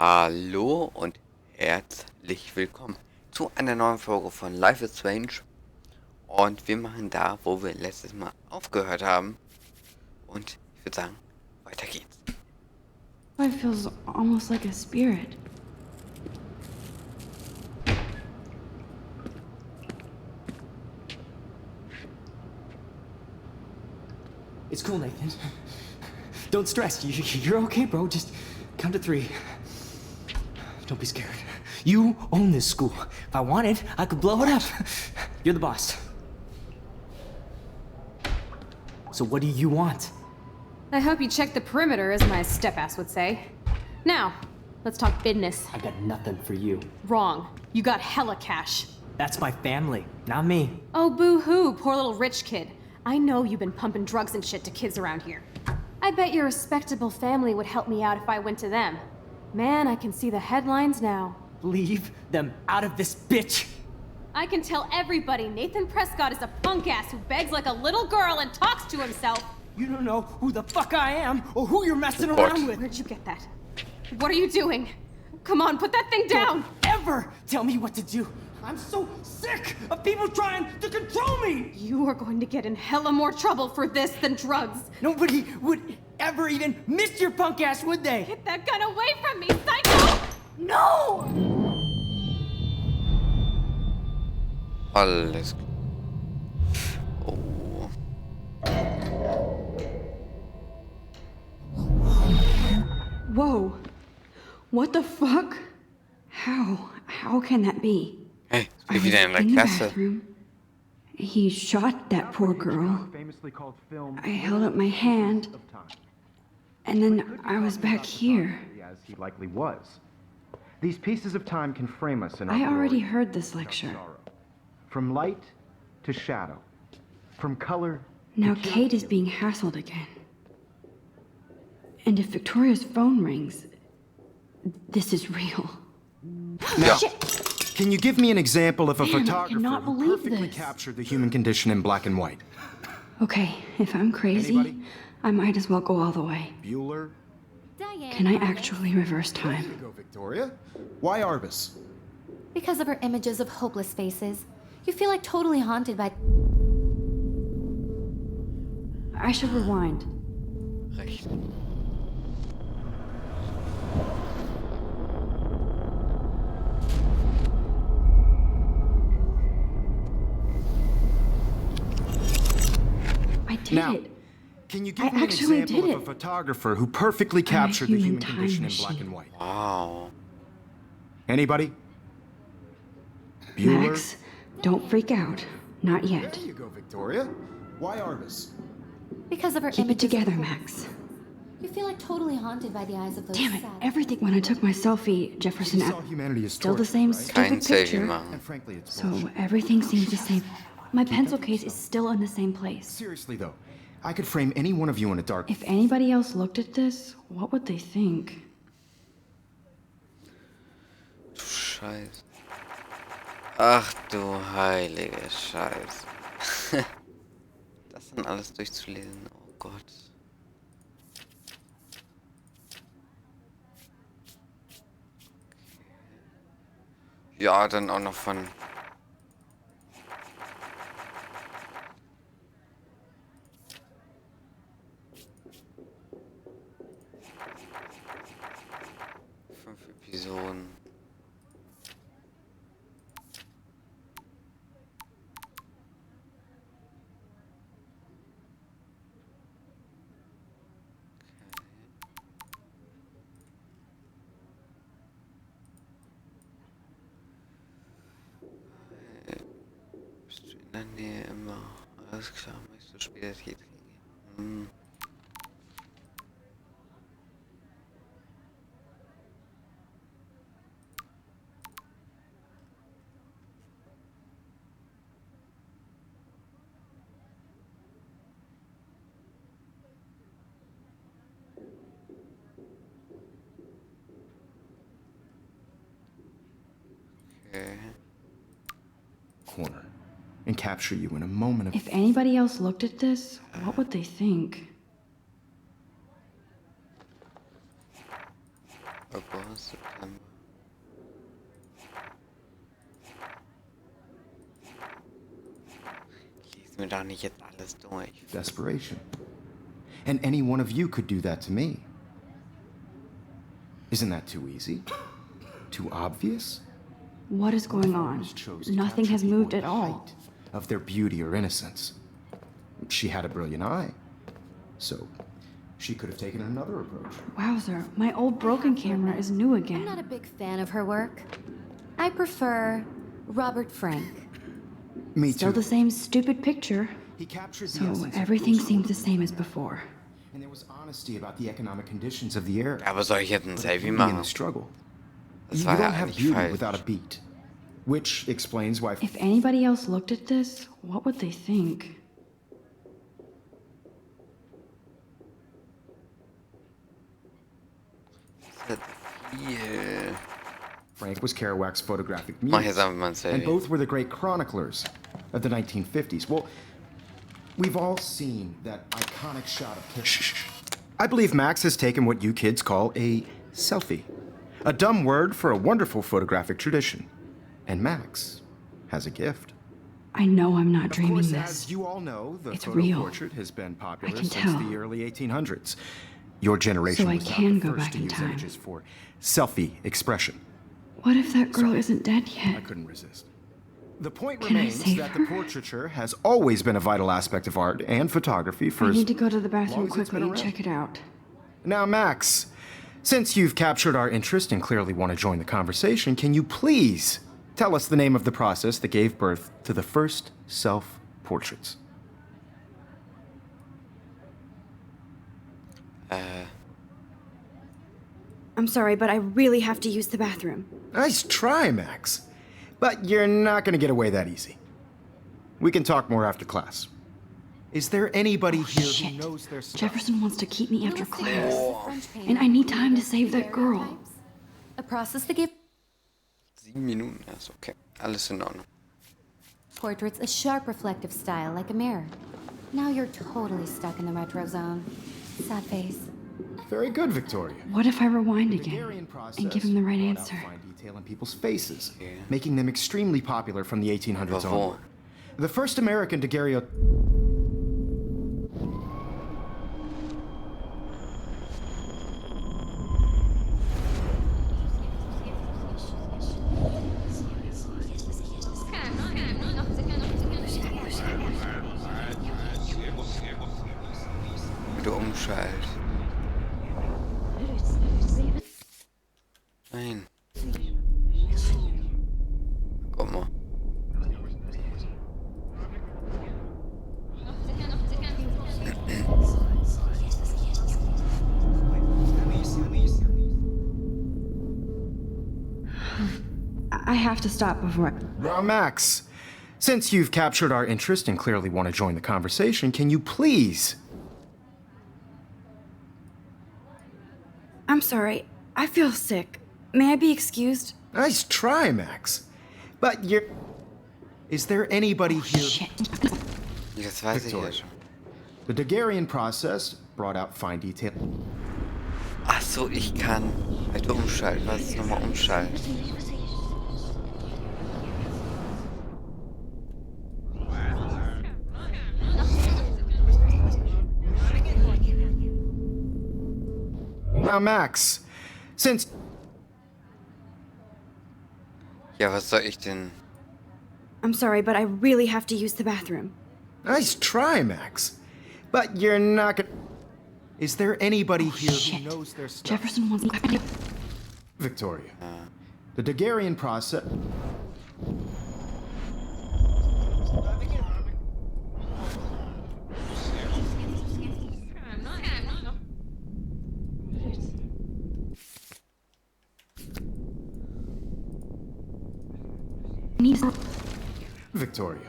Hallo und herzlich willkommen zu einer neuen Folge von Life is Strange. Und wir machen da, wo wir letztes Mal aufgehört haben. Und ich würde sagen, weiter geht's. It feels almost like a spirit. It's cool, Nathan. Don't stress. You're okay, bro. Just count to 3. Don't be scared. You own this school. If I wanted, I could blow it up. You're the boss. So what do you want? I hope you checked the perimeter, as my step-ass would say. Now, let's talk business. I got nothing for you. Wrong. You got hella cash. That's my family, not me. Oh, boo-hoo, poor little rich kid. I know you've been pumping drugs and shit to kids around here. I bet your respectable family would help me out if I went to them. Man, I can see the headlines now. Leave them out of this bitch. I can tell everybody Nathan Prescott is a punk ass who begs like a little girl and talks to himself. You don't know who the fuck I am or who you're messing around with. Where'd you get that? What are you doing? Come on, put that thing down! Don't ever tell me what to do. I'm so sick of people trying to control me! You are going to get in hella more trouble for this than drugs. Nobody would ever even miss your punk ass, would they? Get that gun away from me, psycho! No! Alles klar. Oh. Whoa. What the fuck? How can that be? Hey, I ich bin was wieder in der in the Klasse. bathroom. He shot that poor girl. I held up my hand, and then I was back here. As he likely was. These pieces of time can frame us in our I already glory heard this and our lecture. sorrow. From light to shadow, from color Now to Kate is being hassled again. And if Victoria's phone rings, this is real. Ja. Can you give me an example of a Man, I photographer cannot who believe perfectly this. captured the human condition in black and white? Okay, if I'm crazy, Anybody? I might as well go all the way. Bueller? Can I actually reverse time? There you go, Victoria. Why Arbus? Because of her images of hopeless faces. You feel like totally haunted by... I should rewind. Recht. I did Now, it. Can you give I me an actually example did of a it. photographer who perfectly captured the human human time condition in machine. black and white? Wow. Anybody? Bueller? Max, don't freak out. Not yet. There you go, Victoria. Why Arbus? Because of her Keep it images together, of... Max. You feel like totally haunted by the eyes of those Damn it, sad... everything when I took my selfie, Jefferson You saw app. humanity as Still the torture, same right? Kein stupid Selfie picture. machen. And frankly, it's So bullshit. everything seems the same. My pencil case is still in the same place. Seriously though, I could frame any one of you in a dark. If anybody else looked at this, what would they think? Du Scheiße. Ach du heilige Scheiße. Das dann alles durchzulesen. Oh Gott. Ja, dann auch noch von... Fünf Episoden. Bist du in der Nähe immer? Alles klar, möchtest du später Tee trinken? Hm. Okay. Corner and capture you in a moment of. If anybody else looked at this, what would they think? Oh Gott. September. Lies mir doch nicht jetzt alles durch. Desperation. And any one of you could do that to me. Isn't that too easy? Too obvious? What is going on? Artist chose to Nothing capture has people moved at at all. height of their beauty or innocence. She had a brilliant eye. So, she could have taken another approach. Wowzer, my old broken camera is new I'm again. not a big fan of her work. I prefer Robert Frank. Me Still too. the same stupid picture. He captured the So essence of everything crucial seems the work. same as before. And there was honesty about the economic conditions of the era. Aber soll ich jetzt ein But Selfie beauty in machen? the struggle. Das You war ja don't have eigentlich beauty falsch. without a beat. Which explains why If anybody else looked at this, what would they think? Das wird viel. Frank was Kerouac's photographic Mach muse. jetzt einfach mal ein And Selfie. both were the great chroniclers of the 1950s. Well, we've all seen that iconic shot of Kerouac. I believe Max has taken what you kids call a selfie. A dumb word for a wonderful photographic tradition. And Max has a gift. I know I'm not Of dreaming course, this. as you all know, the It's photo real. portrait has been popular can since tell. the early 1800s. Your generation So I was not can the go first back to in use time. images for selfie expression. What if that girl isn't dead I yet? couldn't resist. The point Can I remains save that her? the portraiture has always been a vital aspect of art and photography for I as need to go to the long bathroom as it's been quickly and around. check it out. Now, Max, since you've captured our interest and clearly want to join the conversation, can you please tell us the name of the process that gave birth to the first self-portraits? I'm sorry, but I really have to use the bathroom. Nice try, Max. But you're not going to get away that easy. We can talk more after class. Is there anybody here Shit. who knows their stuff? Jefferson wants to keep me after Realistic class. use of French paint And I need on time to save that girl. daguerreotypes. A process that gave 7 Minuten erst, okay. Alles in Ordnung. portraits a sharp reflective style like a mirror. Now you're totally stuck in the retro zone. Sad face. Very good, Victoria. What if I rewind The again Daguerrean process and give him the right brought out answer? fine detail in people's faces, Yeah. making them extremely popular from the 1800s Aber wo? onward. The first American daguerreotype. Bitte umschalt. Nein. Guck mal. I have to stop before. Now, Max, since you've captured our interest and clearly want to join the conversation, can you please? I'm sorry. I feel sick. May I be excused? Nice try, Max. But you're. Is there anybody here? Shit. Jetzt weiß ich ja Victoria. schon. The Daguerrean process brought out fine detail. Ach so, ich kann. Bitte umschalten. Was ist nochmal umschalten? Now, Max, since. Ja, was soll ich denn? I'm sorry, but I really have to use the bathroom. Nice try, Max. But you're not gonna. Is there anybody here Shit. who knows their stuff? Jefferson wants. Victoria. The Daguerrean process. Victoria.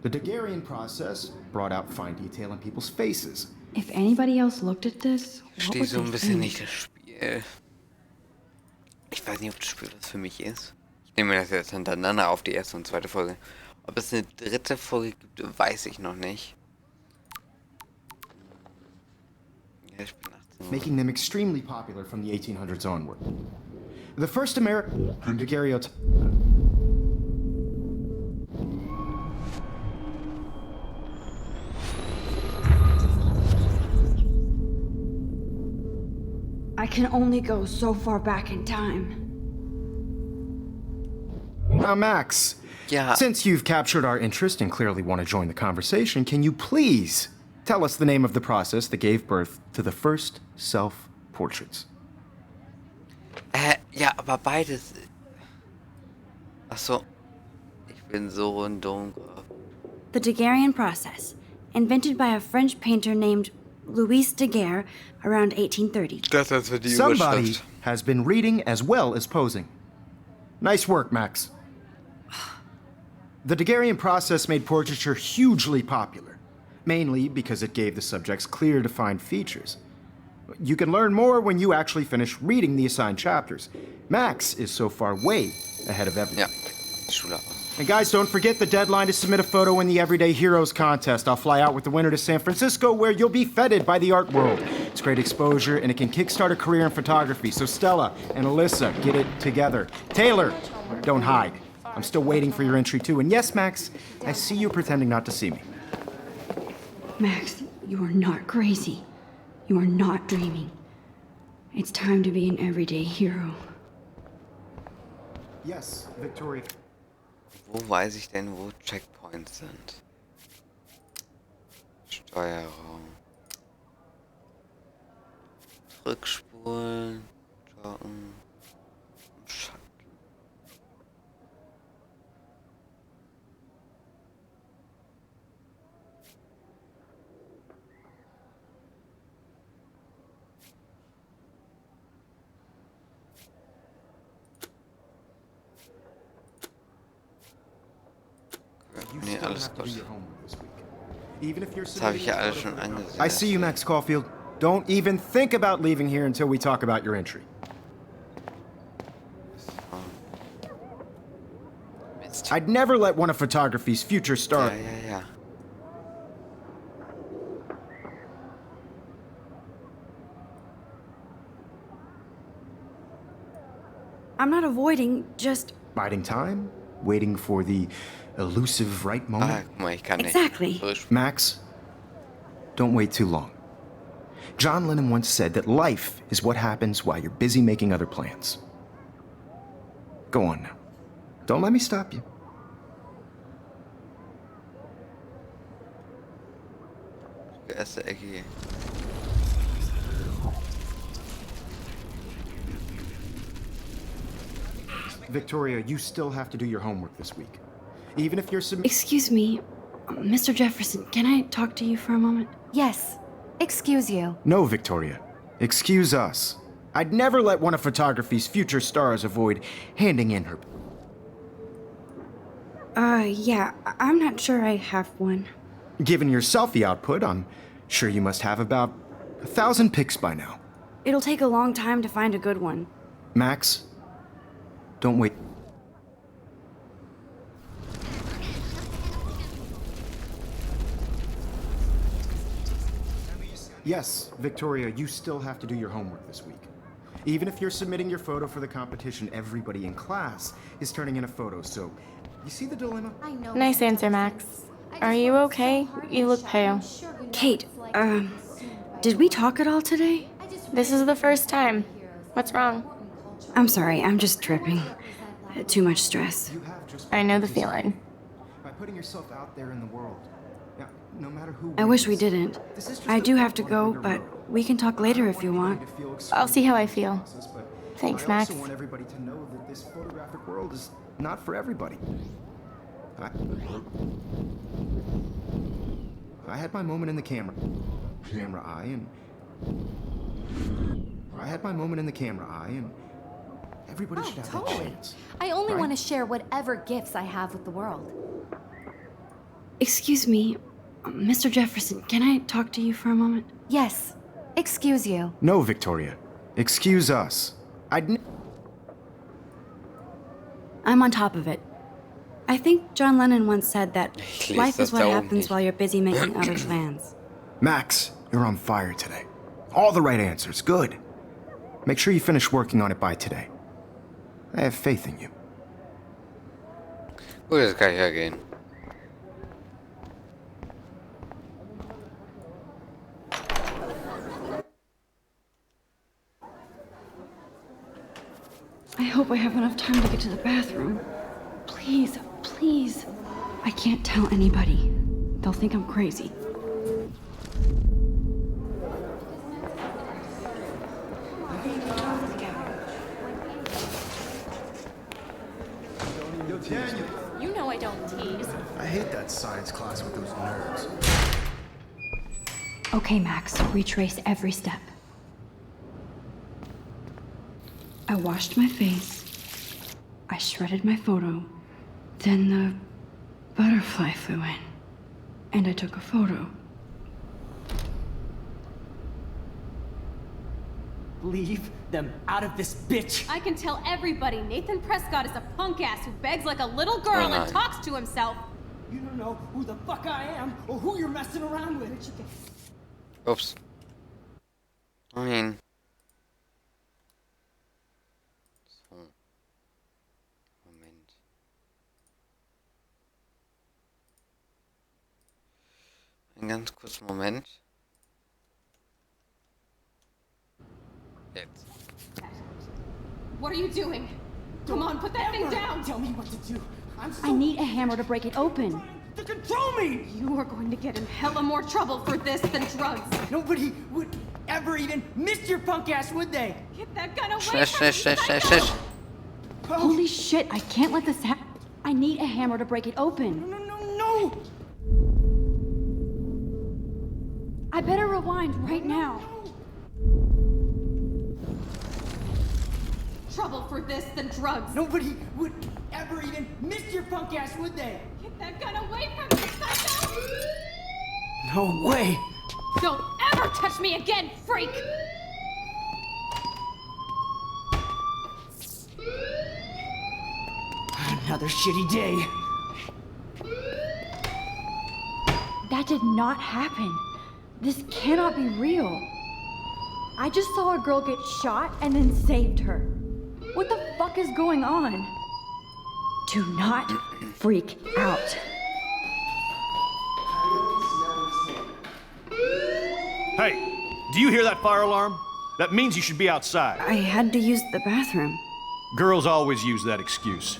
The Daguerrean process brought out fine detail in people's faces. If anybody else looked at this, Ich what verstehe would so ein they bisschen think? nicht das Spiel. Ich weiß nicht, ob das Spiel was für mich ist. Ich nehme das jetzt hintereinander auf, die erste und zweite Folge. Ob es eine dritte Folge gibt, weiß ich noch nicht. Ja, ich bin 18. Making them extremely popular from the 1800s onward. The first American daguerreotype. I can only go so far back in time. Now, Max, Yeah. since you've captured our interest and clearly want to join the conversation, can you please tell us the name of the process that gave birth to the first self-portraits? Ja, aber beides. Ach so. Ich bin so ein Dunkel. The Daguerrean process, invented by a French painter named Louis Daguerre around 1830. Das ist für die Somebody Überschrift. has been reading as well as posing. Nice work, Max. The Daguerrean process made portraiture hugely popular, mainly because it gave the subjects clear, defined features. You can learn more when you actually finish reading the assigned chapters. Max is so far way ahead of everyone. Ja. Schule aus. And guys, don't forget the deadline to submit a photo in the Everyday Heroes contest. I'll fly out with the winner to San Francisco, where you'll be feted by the art world. It's great exposure, and it can kickstart a career in photography. So Stella and Alyssa, get it together. Taylor, don't hide. I'm still waiting for your entry too. And yes, Max, I see you pretending not to see me. Max, you are not crazy. You are not dreaming. It's time to be an everyday hero. Yes, Victoria. Wo weiß ich denn, wo Checkpoints sind? Steuerung. Zurückspulen. Joggen. Shuttle. Nee, alles gut. Das habe ich ja alles schon angesehen. I see you, Max Caulfield. Don't even think about leaving here until we talk about your entry. Mist. I'd never let one of photography's future stars. Ja. I'm not avoiding, just Biding time, waiting for the elusive right Ah, moment. guck mal, ich kann nicht. Exactly. Max, don't wait too long. John Lennon once said that life is what happens while you're busy making other plans. Go on now. Don't let me stop you. Erste Ecke hier. Victoria, you still have to do your homework this week. Even if you're submitting. excuse me, Mr. Jefferson, can I talk to you for a moment? Yes. Excuse you. No, Victoria. Excuse us. I'd never let one of photography's future stars avoid handing in her. Yeah, I'm not sure I have one. Given your selfie output, I'm sure you must have about 1,000 pics by now. It'll take a long time to find a good one. Max, don't wait. Yes, Victoria, you still have to do your homework this week. Even if you're submitting your photo for the competition, everybody in class is turning in a photo, so you see the dilemma? Nice answer, Max. Are you okay? You look pale. Kate, did we talk at all today? This is the first time. What's wrong? I'm sorry, I'm just tripping. Too much stress. You have just I know the feeling. by putting yourself out there in the world. Now, no matter who I wish we wins, didn't. this is just I a do have to one go, bigger but road. we can talk later if you want. I'll see how I feel. But Thanks, I Max. also want everybody to know that this photographic world is not for everybody. I had my moment in the camera eye, and I had my moment in the camera eye, and everybody should have that chance. I only Right? want to share whatever gifts I have with the world. Excuse me, Mr. Jefferson, can I talk to you for a moment? Yes. Excuse you. No, Victoria. Excuse us. I'm on top of it. I think John Lennon once said that Ich lese life das is what da oben happens nicht. while you're busy making other plans. Max, you're on fire today. All the right answers. Good. Make sure you finish working on it by today. I have faith in you. Gut, das kann ich ja gehen. I hope I have enough time to get to the bathroom. Please, please. I can't tell anybody. They'll think I'm crazy. Yo, Daniel. You know I don't tease. I hate that science class with those nerds. Okay, Max, retrace every step. I washed my face. I shredded my photo. Then the butterfly flew in. And I took a photo. Leave them out of this bitch. I can tell everybody Nathan Prescott is a punk ass who begs like a little girl and talks to himself. You don't know who the fuck I am or who you're messing around with. Ups. I mean. So. Moment. Einen ganz kurzen Moment. Jetzt. What are you doing? Come on, put that thing down! Tell me what to do. I'm so I need a hammer to break it open. to control me. You are going to get in hella more trouble for this than drugs. Nobody would ever even miss your punk ass, would they? Get that gun away Shush, from me! shush, shush, shush, shush. Holy shit, I can't let this happen. I need a hammer to break it open. No. I better rewind right now. Trouble for this than drugs. Nobody would ever even miss your punk ass, would they? Get that gun away from me, psycho! No way. Don't ever touch me again, freak! Another shitty day. That did not happen. This cannot be real. I just saw a girl get shot and then saved her. What the fuck is going on? Do not freak out. Hey, do you hear that fire alarm? That means you should be outside. I had to use the bathroom. Girls always use that excuse.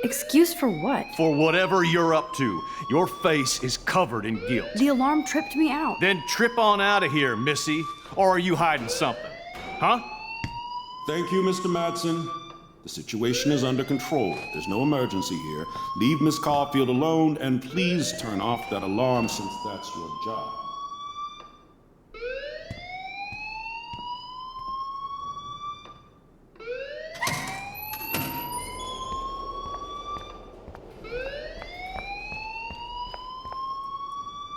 Excuse for what? For whatever you're up to, your face is covered in guilt. The alarm tripped me out. Then trip on out of here, Missy. Or are you hiding something? Huh? Thank you, Mr. Madsen. The situation is under control. There's no emergency here. Leave Miss Caulfield alone, and please turn off that alarm since that's your job.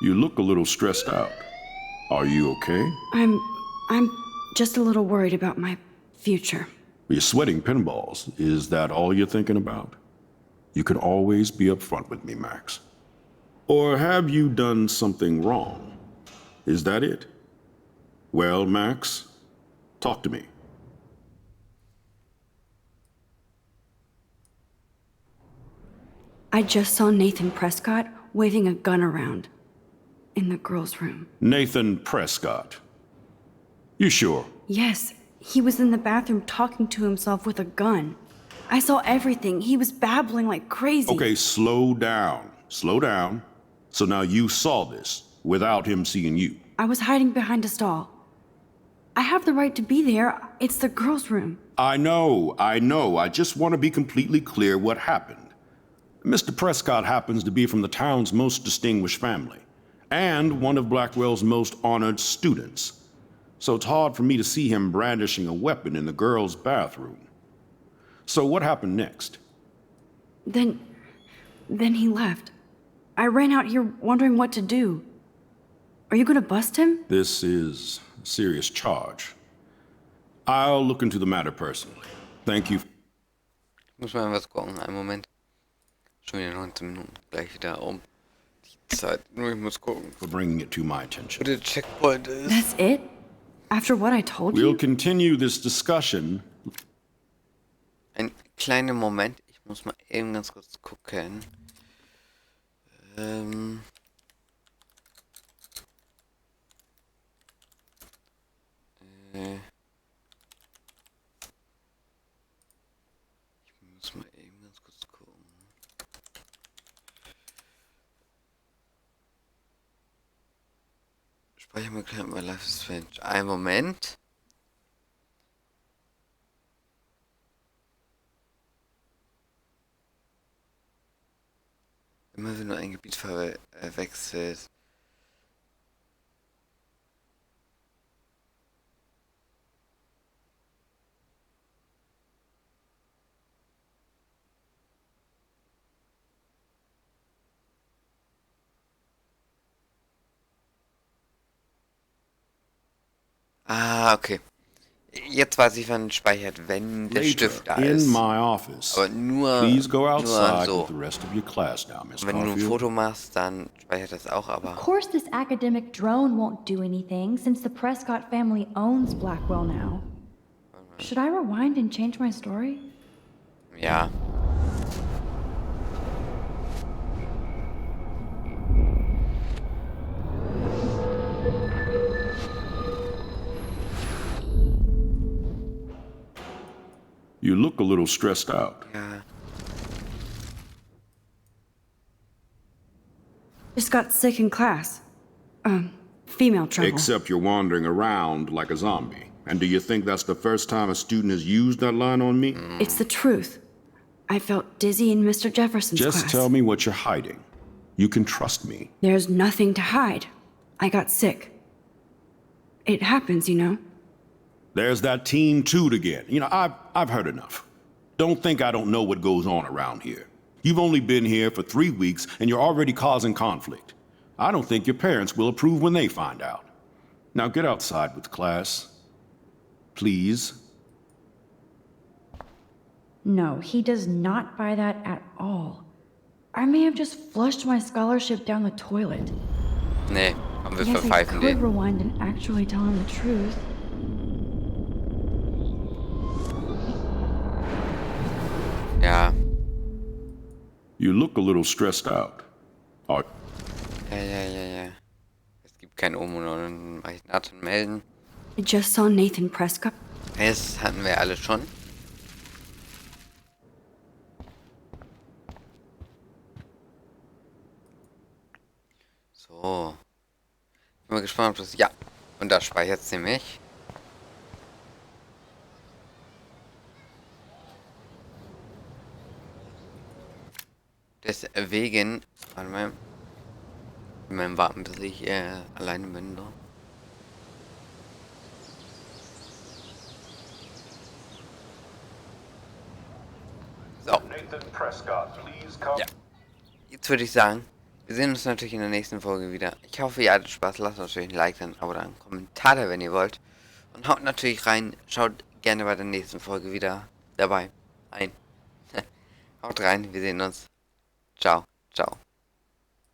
You look a little stressed out. Are you okay? I'm just a little worried about my future. You're sweating pinballs. Is that all you're thinking about? You can always be upfront with me, Max. Or have you done something wrong? Is that it? Well, Max, talk to me. I just saw Nathan Prescott waving a gun around in the girls' room. Nathan Prescott. You sure? Yes, he was in the bathroom talking to himself with a gun. I saw everything. He was babbling like crazy. Okay, slow down. Slow down. So now you saw this without him seeing you. I was hiding behind a stall. I have the right to be there. It's the girls' room. I know. I just want to be completely clear what happened. Mr. Prescott happens to be from the town's most distinguished family, and one of Blackwell's most honored students. So it's hard for me to see him brandishing a weapon in the girls' bathroom. So what happened next? Then he left. I ran out here wondering what to do. Are you gonna bust him? This is a serious charge. I'll look into the matter personally. Thank you. Muss mal was gucken. Einen Moment. Schon wieder 19 Minuten. Gleich wieder um die Zeit. Nur ich muss gucken. For bringing it to my attention. Wo der Checkpoint ist. That's it? After what I told We'll you? continue this discussion. Ein kleinen Moment. Ich muss mal eben ganz kurz gucken. Ich muss mal eben ganz kurz gucken. Speichermöglichkeiten bei Life is Strange. Einen Moment. Immer wenn du ein Gebiet verwechselst. Ah, okay. Jetzt weiß ich, wann speichert, wenn der Stift da in ist. my office. Aber nur Please go nur outside so. with the rest of your class now, Miss Wenn du ein Caulfield. Foto machst, dann speichert das auch, aber... Of course this academic drone won't do anything since the Prescott family owns Blackwell now. Should I rewind and change my story? Ja. You look a little stressed out. Ja. Just got sick in class. Female trouble. Except you're wandering around like a zombie. And do you think that's the first time a student has used that line on me? It's the truth. I felt dizzy in Mr. Jefferson's Just class. tell me what you're hiding. You can trust me. There's nothing to hide. I got sick. It happens, you know. There's that Team Toot again. You know, I've heard enough. Don't think I don't know what goes on around here. You've only been here for 3 weeks and you're already causing conflict. I don't think your parents will approve when they find out. Now get outside with class. Please. No, he does not buy that at all. I may have just flushed my scholarship down the toilet. Nee, aber wir Yes, I verpfeifen could den. rewind and actually tell him the truth. Ja. You look a little stressed out. Are Ja. Es gibt kein Omen und Nathan melden. I just saw Nathan Prescott. Das hatten wir alle schon. So. Bin mal gespannt, ob das... Ja. Und da speichert es nämlich. Deswegen... Warte mal. Ich mein warten, bis ich alleine bin. So. So. Nathan Prescott, please come. Ja. Jetzt würde ich sagen, wir sehen uns natürlich in der nächsten Folge wieder. Ich hoffe, ihr hattet Spaß. Lasst natürlich ein Like, ein Abo, einen Kommentar da, wenn ihr wollt. Und haut natürlich rein. Schaut gerne bei der nächsten Folge wieder dabei ein. Haut rein, wir sehen uns. Ciao, ciao.